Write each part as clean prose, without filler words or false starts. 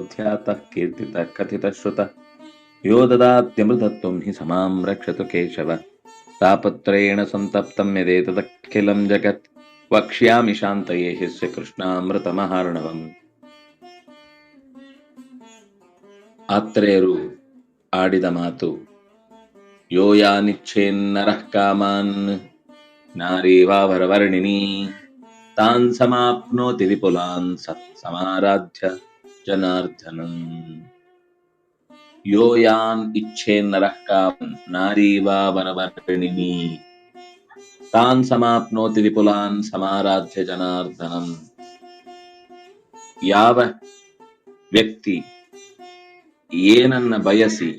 ध्यातः कीर्तितः कथितः श्रुतः यो ददात्यमृतत्वं हि समां रक्षतु केशव तापत्रयेण सन्तप्तं यदेतदखिलं जगत् वक्ष्यामि शान्तये ह्यस्य कृष्णामೃತಮಹಾರ್ಣವಂ. ಆತ್ರೇಯರು ಆಡಿದ ಮಾತು, ಯೋ ಯಾನಿಚ್ಛೇನ್ನರಃ ಕಾಮಾನ್ ನಾರೀವಾ ವರವರ್ಣಿನಿ ತಾನ್ ಸಮಾಪ್ನೋತಿ ವಿಪುಲಾನ್ ಸಮಾರಾಧ್ಯ ಜನಾರ್ದನಂ. ಯೋ ಯಾನ್ ಇಚ್ಛೇನ್ನರಃ ಕಾಮಾನ್ ನಾರೀವಾ ವರವರ್ಣಿನಿ ತಾನ್ ಸಮಾಪ್ನೋತಿ ವಿಪುಲಾನ್ ಸಮಾರಾಧ್ಯ ಜನಾರ್ದನಂ. ಯಾವ ವ್ಯಕ್ತಿ ಏನನ್ನ ಬಯಸಿ,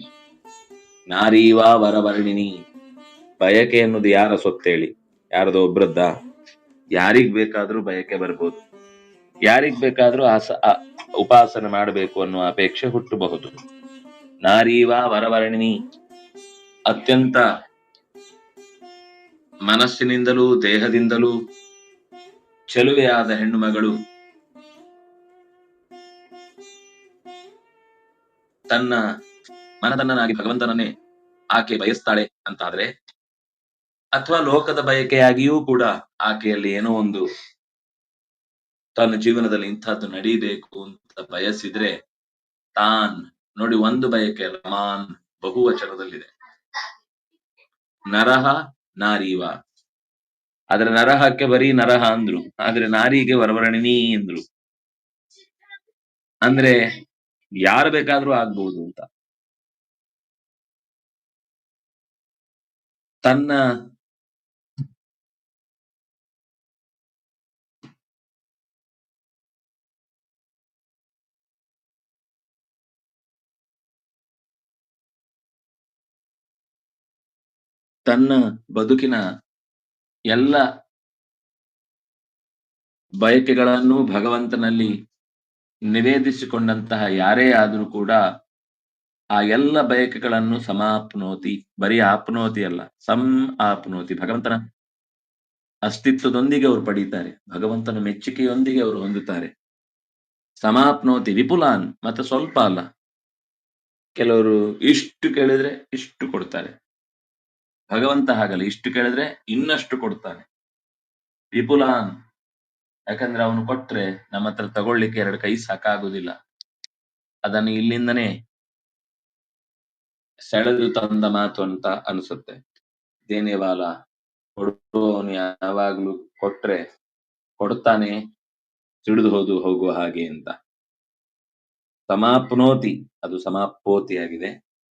ನಾರೀವಾ ವರವರ್ಣಿನಿ, ಬಯಕೆ ಅನ್ನೋದು ಯಾರ ಸೊತ್ತೇಳಿ? ಯಾರದೋ ಒಬ್ರದ್ದ? ಯಾರಿಗ್ ಬೇಕಾದ್ರೂ ಬಯಕೆ ಬರ್ಬೋದು, ಯಾರಿಗ್ ಬೇಕಾದ್ರೂ ಉಪಾಸನೆ ಮಾಡಬೇಕು ಅನ್ನುವ ಅಪೇಕ್ಷೆ ಹುಟ್ಟಬಹುದು. ನಾರೀವಾ ವರವರ್ಣಿನಿ, ಅತ್ಯಂತ ಮನಸ್ಸಿನಿಂದಲೂ ದೇಹದಿಂದಲೂ ಚೆಲುವೆಯಾದ ಹೆಣ್ಣು ಮಗಳು ತನ್ನ ಮನದನ್ನನಾಗಿ ಭಗವಂತನನ್ನೇ ಆಕೆ ಬಯಸ್ತಾಳೆ ಅಂತಾದ್ರೆ, ಅಥವಾ ಲೋಕದ ಬಯಕೆಯಾಗಿಯೂ ಕೂಡ ಆಕೆಯಲ್ಲಿ ಏನೋ ಒಂದು ತನ್ನ ಜೀವನದಲ್ಲಿ ಇಂಥದ್ದು ನಡೀಬೇಕು ಅಂತ ಬಯಸಿದ್ರೆ, ತಾನ್ ನೋಡಿ, ಒಂದು ಬಯಕೆ ಅಲ್ಲ, ಮಾನ್ ಬಹುವಚನದಲ್ಲಿದೆ. ನರಹ ನಾರೀವ, ಆದ್ರೆ ನರಹಕ್ಕೆ ಬರೀ ನರಹ ಅಂದ್ರು, ಆದ್ರೆ ನಾರಿಗೆ ವರವರ್ಣಿನಿ ಅಂದ್ರು. ಅಂದ್ರೆ ಯಾರು ಬೇಕಾದ್ರೂ ಆಗ್ಬಹುದು ಅಂತ. ತನ್ನ ತನ್ನ ಬದುಕಿನ ಎಲ್ಲ ಬಯಕೆಗಳನ್ನು ಭಗವಂತನಲ್ಲಿ ನಿವೇದಿಸಿಕೊಂಡಂತಹ ಯಾರೇ ಆದರೂ ಕೂಡ ಆ ಎಲ್ಲ ಬಯಕೆಗಳನ್ನು ಸಮಾಪ್ನೋತಿ, ಬರೀ ಆಪ್ನೋತಿ ಅಲ್ಲ, ಆಪ್ನೋತಿ, ಭಗವಂತನ ಅಸ್ತಿತ್ವದೊಂದಿಗೆ ಅವರು ಪಡೀತಾರೆ, ಭಗವಂತನ ಮೆಚ್ಚುಗೆಯೊಂದಿಗೆ ಅವರು ಹೊಂದುತ್ತಾರೆ. ಸಮಾಪ್ನೋತಿ ವಿಪುಲಾನ್, ಮತ್ತೆ ಸ್ವಲ್ಪ ಅಲ್ಲ, ಕೆಲವರು ಇಷ್ಟು ಕೇಳಿದ್ರೆ ಇಷ್ಟು ಕೊಡ್ತಾರೆ, ಭಗವಂತ ಹಾಗಲ್ಲ, ಇಷ್ಟು ಕೇಳಿದ್ರೆ ಇನ್ನಷ್ಟು ಕೊಡ್ತಾನೆ. ವಿಪುಲಾನ್, ಯಾಕಂದ್ರೆ ಅವನು ಕೊಟ್ರೆ ನಮ್ಮ ಹತ್ರ ತಗೊಳ್ಳಿಕ್ಕೆ ಎರಡು ಕೈ ಸಾಕಾಗುದಿಲ್ಲ, ಅದನ್ನು ಇಲ್ಲಿಂದನೇ ಸೆಳೆದು ತಂದ ಮಾತು ಅಂತ ಅನಿಸುತ್ತೆ. ದೇನೇವಾಲ, ಕೊಡುವವನು ಯಾವಾಗ್ಲೂ ಕೊಟ್ರೆ ಕೊಡ್ತಾನೆ, ಸಿಡಿದು ಹೋಗುವ ಹಾಗೆ ಅಂತ. ಸಮಾಪ್ನೋತಿ, ಅದು ಸಮಾಪೋತಿ ಆಗಿದೆ,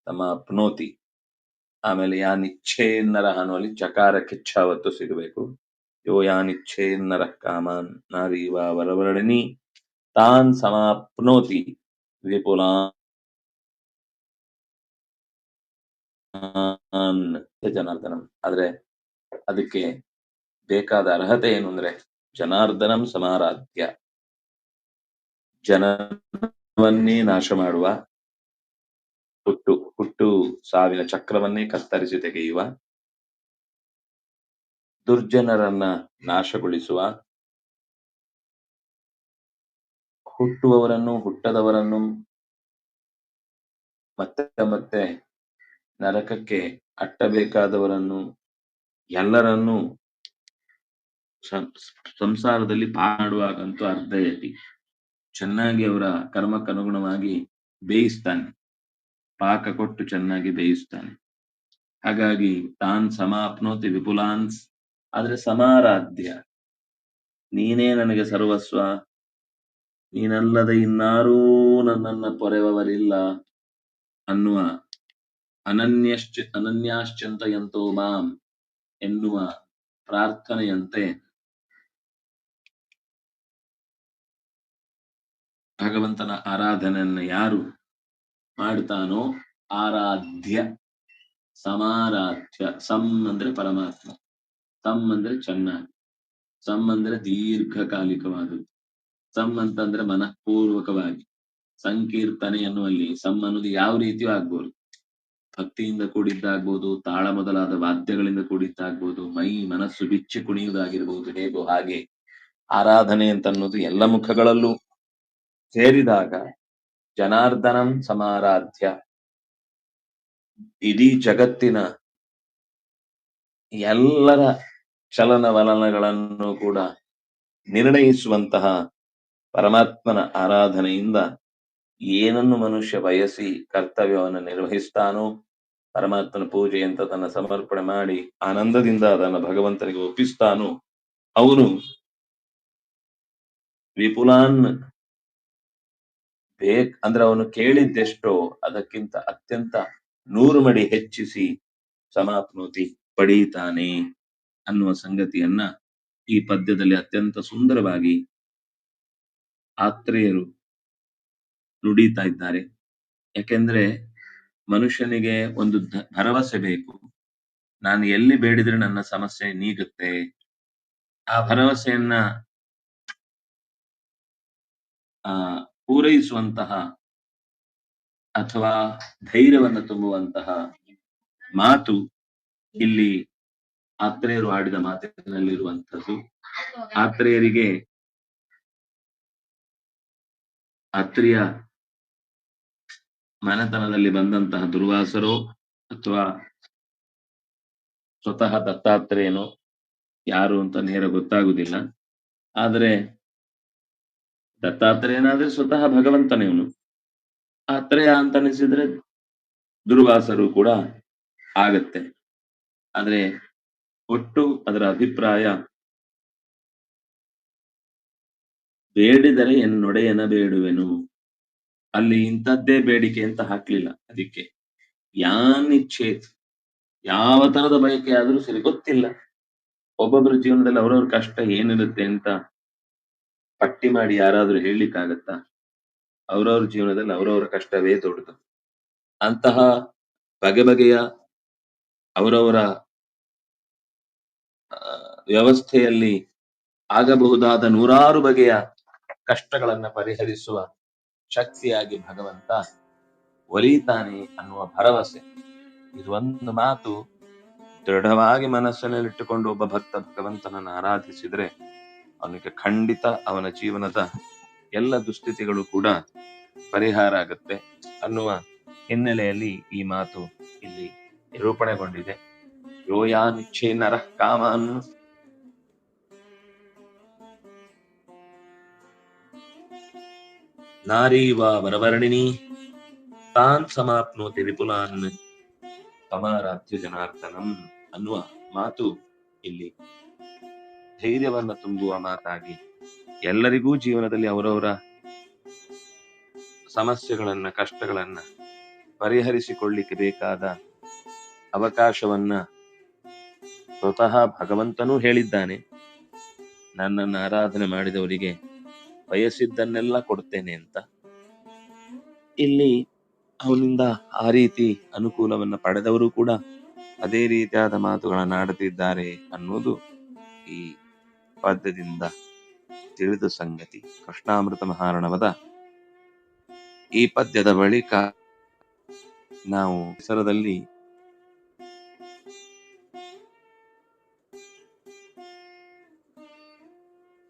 ಸಮಾಪ್ನೋತಿ. ಆಮೇಲೆ ಯಾನಿಚ್ಛೇನ್ನರ ಅನ್ನುವಲ್ಲಿ ಚಕಾರಕ್ಕೆ ಛವತ್ತು ಸಿಗಬೇಕು. ಯೋ ಯಾನಿಚ್ಛೇನ್ನರ ಕಾಮಾನ್ ನಾರೀವಾ ವರವರ್ಣಿನಿ ತಾನ್ ಸಮಾಪ್ನೋತಿ ವಿಪುಲಾನ್ ಜನಾರ್ದನಂ. ಆದ್ರೆ ಅದಕ್ಕೆ ಬೇಕಾದ ಅರ್ಹತೆ ಏನು ಅಂದ್ರೆ, ಜನಾರ್ದನಂ ಸಮಾರಾಧ್ಯ, ಜನವನ್ನೇ ನಾಶ ಮಾಡುವ, ಹುಟ್ಟು ಸಾವಿನ ಚಕ್ರವನ್ನೇ ಕತ್ತರಿಸಿ ತೆಗೆಯುವ, ದುರ್ಜನರನ್ನ ನಾಶಗೊಳಿಸುವ, ಹುಟ್ಟುವವರನ್ನು ಹುಟ್ಟದವರನ್ನು ಮತ್ತೆ ಮತ್ತೆ ನರಕಕ್ಕೆ ಅಟ್ಟಬೇಕಾದವರನ್ನು ಎಲ್ಲರನ್ನೂ ಸಂಸಾರದಲ್ಲಿ ಮಾಡುವಾಗಂತೂ ಅರ್ಧಯತಿ ಚೆನ್ನಾಗಿ ಅವರ ಕರ್ಮಕ್ಕನುಗುಣವಾಗಿ ಬೇಯಿಸ್ತಾನೆ, ಪಾಕ ಕೊಟ್ಟು ಚೆನ್ನಾಗಿ ಬೇಯಿಸ್ತಾನೆ. ಹಾಗಾಗಿ ತಾನ್ ಸಮಾಪ್ನೋತಿ ವಿಪುಲಾನ್ಸ್, ಆದ್ರೆ ಸಮಾರಾಧ್ಯ, ನೀನೇ ನನಗೆ ಸರ್ವಸ್ವ, ನೀನಲ್ಲದೆ ಇನ್ನಾರೂ ನನ್ನನ್ನ ಪೊರೆವವರಿಲ್ಲ ಅನ್ನುವ ಅನನ್ಯಾಶ್ಚಿಂತಯಂತೋ ಮಾಂ ಎನ್ನುವ ಪ್ರಾರ್ಥನೆಯಂತೆ ಭಗವಂತನ ಆರಾಧನೆಯನ್ನು ಯಾರು ಮಾಡ್ತಾನೋ, ಆರಾಧ್ಯ, ಸಮಾರಾಧ್ಯ. ಸಂ ಅಂದ್ರೆ ಪರಮಾತ್ಮ, ಸಂ ಅಂದ್ರೆ ಚೆನ್ನಾಗಿ, ಸಂ ಅಂದ್ರೆ ದೀರ್ಘಕಾಲಿಕವಾದದ್ದು, ಸಂ ಅಂತಂದ್ರೆ ಮನಃಪೂರ್ವಕವಾಗಿ. ಸಂಕೀರ್ತನೆ ಎನ್ನುವಲ್ಲಿ ಸಂ ಅನ್ನೋದು ಯಾವ ರೀತಿಯೂ ಆಗ್ಬೋದು, ಭಕ್ತಿಯಿಂದ ಕೂಡಿದ್ದಾಗ್ಬೋದು, ತಾಳ ಮೊದಲಾದ ವಾದ್ಯಗಳಿಂದ ಕೂಡಿದ್ದಾಗ್ಬೋದು, ಮನಸ್ಸು ಬಿಚ್ಚಿ ಕುಣಿಯುವುದಾಗಿರ್ಬೋದು, ಹೇಗೋ ಹಾಗೆ ಆರಾಧನೆ ಅಂತ ಅನ್ನೋದು ಎಲ್ಲ ಮುಖಗಳಲ್ಲೂ ಸೇರಿದಾಗ ಜನಾರ್ದನಂ ಸಮಾರಾಧ್ಯ ಇಡೀ ಜಗತ್ತಿನ ಎಲ್ಲರ ಚಲನವಲನಗಳನ್ನು ಕೂಡ ನಿರ್ಣಯಿಸುವಂತಹ ಪರಮಾತ್ಮನ ಆರಾಧನೆಯಿಂದ ಏನನ್ನು ಮನುಷ್ಯ ಬಯಸಿ ಕರ್ತವ್ಯವನ್ನು ನಿರ್ವಹಿಸ್ತಾನೋ, ಪರಮಾತ್ಮನ ಪೂಜೆ ಅಂತ ತನ್ನ ಸಮರ್ಪಣೆ ಮಾಡಿ ಆನಂದದಿಂದ ಅದನ್ನು ಭಗವಂತನಿಗೆ ಒಪ್ಪಿಸ್ತಾನೋ ಅವನು ವಿಪುಲಾನ್ ಅಂದ್ರೆ ಅವನು ಕೇಳಿದ್ದೆಷ್ಟೋ ಅದಕ್ಕಿಂತ ಅತ್ಯಂತ 100 ಮಡಿ ಹೆಚ್ಚಿಸಿ ಸಮಾಪ್ನೋತಿ ಪಡೀತಾನೆ ಅನ್ನುವ ಸಂಗತಿಯನ್ನ ಈ ಪದ್ಯದಲ್ಲಿ ಅತ್ಯಂತ ಸುಂದರವಾಗಿ ಆತ್ರೇಯರು ನುಡಿತಾ ಇದ್ದಾರೆ. ಯಾಕೆಂದ್ರೆ ಮನುಷ್ಯನಿಗೆ ಒಂದು ಭರವಸೆ ಬೇಕು. ನಾನು ಎಲ್ಲಿ ಬೇಡಿದ್ರೆ ನನ್ನ ಸಮಸ್ಯೆ ನೀಗುತ್ತೆ. ಆ ಭರವಸೆಯನ್ನ ಪೂರೈಸುವಂತಹ ಅಥವಾ ಧೈರ್ಯವನ್ನು ತುಂಬುವಂತಹ ಮಾತು ಇಲ್ಲಿ ಆತ್ರೇಯರು ಆಡಿದ ಮಾತಿನಲ್ಲಿರುವಂಥದ್ದು. ಆತ್ರೇಯರಿಗೆ ಅತ್ರಿಯ ಮನೆತನದಲ್ಲಿ ಬಂದಂತಹ ದುರ್ವಾಸರೋ ಅಥವಾ ಸ್ವತಃ ದತ್ತಾತ್ರೇಯನೋ ಯಾರು ಅಂತ ನೇರ ಗೊತ್ತಾಗುವುದಿಲ್ಲ. ಆದರೆ ದತ್ತಾತ್ರೇಯನಾದ್ರೆ ಸ್ವತಃ ಭಗವಂತನೇವನು. ಆತ್ರೇಯ ಅಂತ ಅನಿಸಿದ್ರೆ ದುರ್ವಾಸರು ಕೂಡ ಆಗತ್ತೆ. ಆದ್ರೆ ಒಟ್ಟು ಅದರ ಅಭಿಪ್ರಾಯ ಬೇಡಿದರೆ ಎನ್ನೊಡೆಯನ ಬೇಡುವೆನು. ಅಲ್ಲಿ ಇಂಥದ್ದೇ ಬೇಡಿಕೆ ಅಂತ ಹಾಕ್ಲಿಲ್ಲ. ಅದಕ್ಕೆ ಯಾನಿಚ್ಛೇತ್, ಯಾವ ತರದ ಬಯಕೆ ಆದ್ರೂ ಸರಿ, ಗೊತ್ತಿಲ್ಲ. ಒಬ್ಬೊಬ್ಬರ ಜೀವನದಲ್ಲಿ ಅವ್ರವ್ರ ಕಷ್ಟ ಏನಿರುತ್ತೆ ಅಂತ ಪಟ್ಟಿ ಮಾಡಿ ಯಾರಾದ್ರೂ ಹೇಳಲಿಕ್ಕಾಗತ್ತಾ? ಅವ್ರವ್ರ ಜೀವನದಲ್ಲಿ ಅವ್ರವ್ರ ಕಷ್ಟವೇ ದೊಡ್ಡದು. ಅಂತಹ ಬಗೆ ಬಗೆಯ ಅವರವರ ವ್ಯವಸ್ಥೆಯಲ್ಲಿ ಆಗಬಹುದಾದ 100 ಬಗೆಯ ಕಷ್ಟಗಳನ್ನ ಪರಿಹರಿಸುವ ಶಕ್ತಿಯಾಗಿ ಭಗವಂತ ಒಲಿತಾನೆ ಅನ್ನುವ ಭರವಸೆ. ಇದೊಂದು ಮಾತು ದೃಢವಾಗಿ ಮನಸ್ಸಿನಲ್ಲಿಟ್ಟುಕೊಂಡು ಒಬ್ಬ ಭಕ್ತ ಭಗವಂತನನ್ನು ಆರಾಧಿಸಿದ್ರೆ ಅವನಿಗೆ ಖಂಡಿತ ಅವನ ಜೀವನದ ಎಲ್ಲ ದುಸ್ಥಿತಿಗಳು ಕೂಡ ಪರಿಹಾರ ಆಗುತ್ತೆ ಅನ್ನುವ ಹಿನ್ನೆಲೆಯಲ್ಲಿ ಈ ಮಾತು ಇಲ್ಲಿ ನಿರೂಪಣೆಗೊಂಡಿದೆ. ಯೋಯಾನಿಚ್ಛೇ ನರಃ ಕಾಮಾನ್ ನಾರೀವಾ ವರವರ್ಣಿನಿ ತಾನ್ ಸಮಾಪ್ನೋತಿ ವಿಪುಲಾನ್ ಸಮಾರಾಧ್ಯ ಜನಾರ್ದನಂ ಅನ್ನುವ ಮಾತು ಇಲ್ಲಿ ಧೈರ್ಯವನ್ನ ತುಂಬುವ ಮಾತಾಗಿ ಎಲ್ಲರಿಗೂ ಜೀವನದಲ್ಲಿ ಅವರವರ ಸಮಸ್ಯೆಗಳನ್ನ ಕಷ್ಟಗಳನ್ನ ಪರಿಹರಿಸಿಕೊಳ್ಳಿಕ್ಕೆ ಬೇಕಾದ ಅವಕಾಶವನ್ನ ಸ್ವತಃ ಭಗವಂತನೂ ಹೇಳಿದ್ದಾನೆ. ನನ್ನನ್ನು ಆರಾಧನೆ ಮಾಡಿದವರಿಗೆ ಬಯಸಿದ್ದನ್ನೆಲ್ಲ ಕೊಡ್ತೇನೆ ಅಂತ. ಇಲ್ಲಿ ಅವನಿಂದ ಆ ರೀತಿ ಅನುಕೂಲವನ್ನ ಪಡೆದವರು ಕೂಡ ಅದೇ ರೀತಿಯಾದ ಮಾತುಗಳನ್ನ ಆಡುತ್ತಿದ್ದಾರೆ ಅನ್ನೋದು ಈ ಪದ್ಯದಿಂದ ತಿಳಿದ ಸಂಗತಿ. ಕೃಷ್ಣಾಮೃತ ಮಹಾರ್ಣವದ ಈ ಪದ್ಯದ ಬಳಿಕ ನಾವು ಹೆಸರದಲ್ಲಿ